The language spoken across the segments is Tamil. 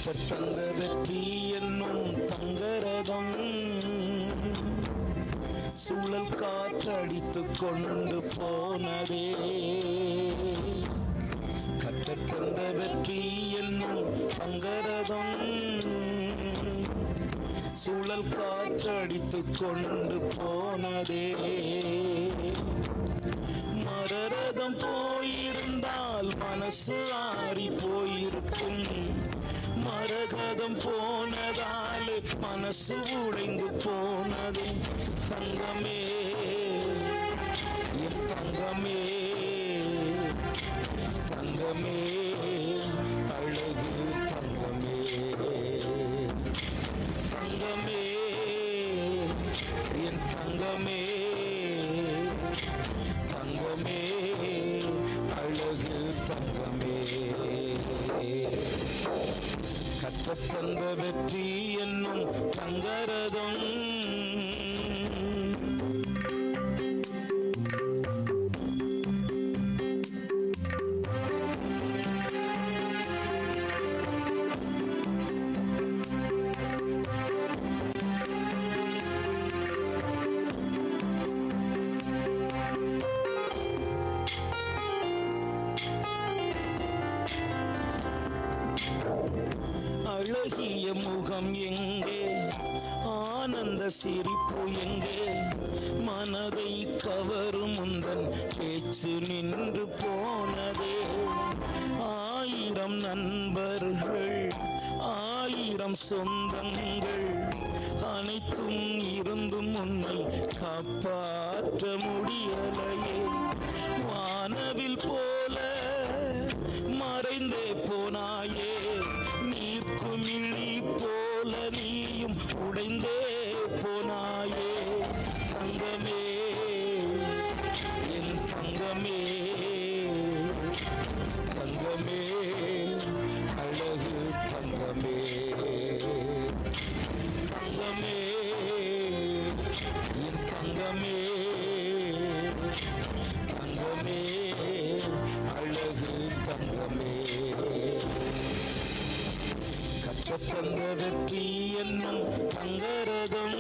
கர்த்தர் தந்த வெற்றி என்னும் தங்கரதம் சுழல் காற்றடித்து கொண்டு போனதே. கர்த்தர் தந்த வெற்றி என்னும் தங்கரதம் சுழல் காற்றடித்து கொண்டு போனதே. மரரதம் போயிருந்தால் மனசு ஆறி போயிருக்கும். மரகதம் போனதால் மனசு உடைந்து போனது. தங்கமே என் தங்கமே, தங்கமே அழகு தங்கமே, தங்கமே என் தங்கமே, தங்கமே அழகு தங்கமே. கர்த்தர் தந்த வெற்றி என்னும் தங்கரதம் அழகிய முகம் எங்கே, ஆனந்த சிரிப்பு எங்கே, மனதை கவரும் முந்தன் பேச்சு நின்று போனதே. ஆயிரம் நண்பர்கள், ஆயிரம் சொந்தங்கள் அனைத்தும் இருந்தும் உன்னை காப்பாற்ற முடியலையே. வானவில் போல மறைந்தே போனாயே, நீர்க்குமிழி போல நீயும் உடைந்தே போனாயே. தங்கமே என் தங்கமே, தங்கமே அழகு தங்கமே, தங்கமே என் தங்கமே, தங்கமே அழகு தங்கமே. கர்த்தர் தந்த வெற்றி என்னும் தங்கரதம்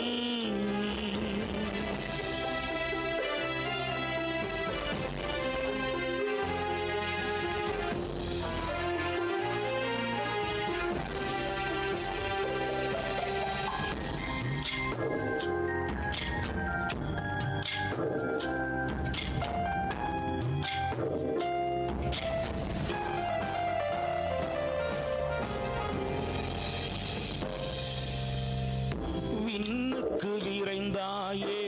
விண்ணுக்கு விரைந்தாயே,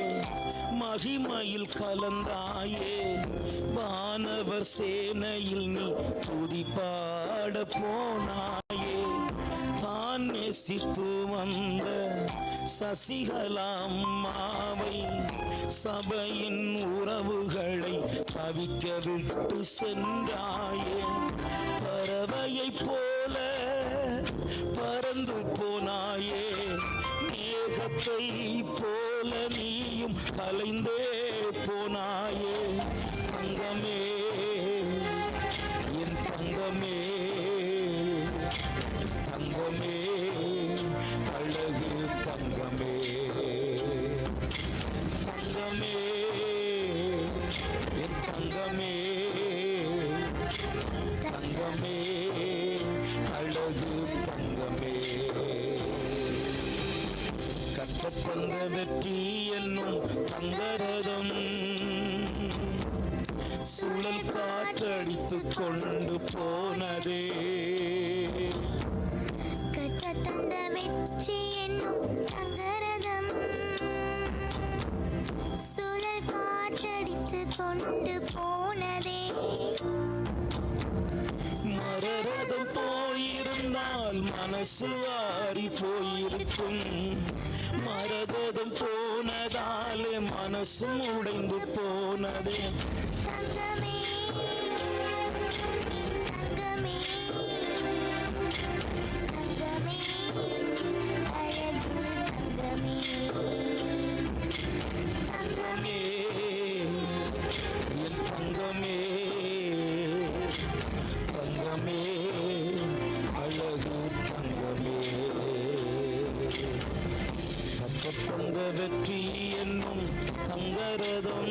மகிமையில் கலந்தாயே, வானவர் சேனையில் நீ துதி பாட போனாயே. தான் நேசித்து வந்த சசிகலாம்மாவை, சபையின் உறவுகளை தவிக்க விட்டு சென்றாயே. பறவையை போல பறந்து போனாயே, மேகத்தை போல நீயும் கலைந்தே போனாயே. தங்கமே என் தங்கமே, தங்கமே அழகு தங்கமே, தங்கமே என் தங்கமே, தங்கமே அழகு தங்கமே. கர்த்தர் தந்த வெற்றி என்னும் தங்கரதம் சுழல் காற்றடித்து கொண்டு போனதே. கர்த்தர் தந்த வெற்றி என்னும் தங்கரதம் சுழல் காற்றடித்து கொண்டு போனதே. மரரதம் போயிருந்தால் மனசு ஆறி போயிருக்கும். மரகதம் போனதாலே மனசு உடைந்து போனதே. தங்கமே தங்கமே, தங்கமே அழகு தங்கமே, தங்கமே என் தங்கமே, தங்கமே அழகு தங்கமே. தங்க வெற்றி என்னும் தங்கரதம்.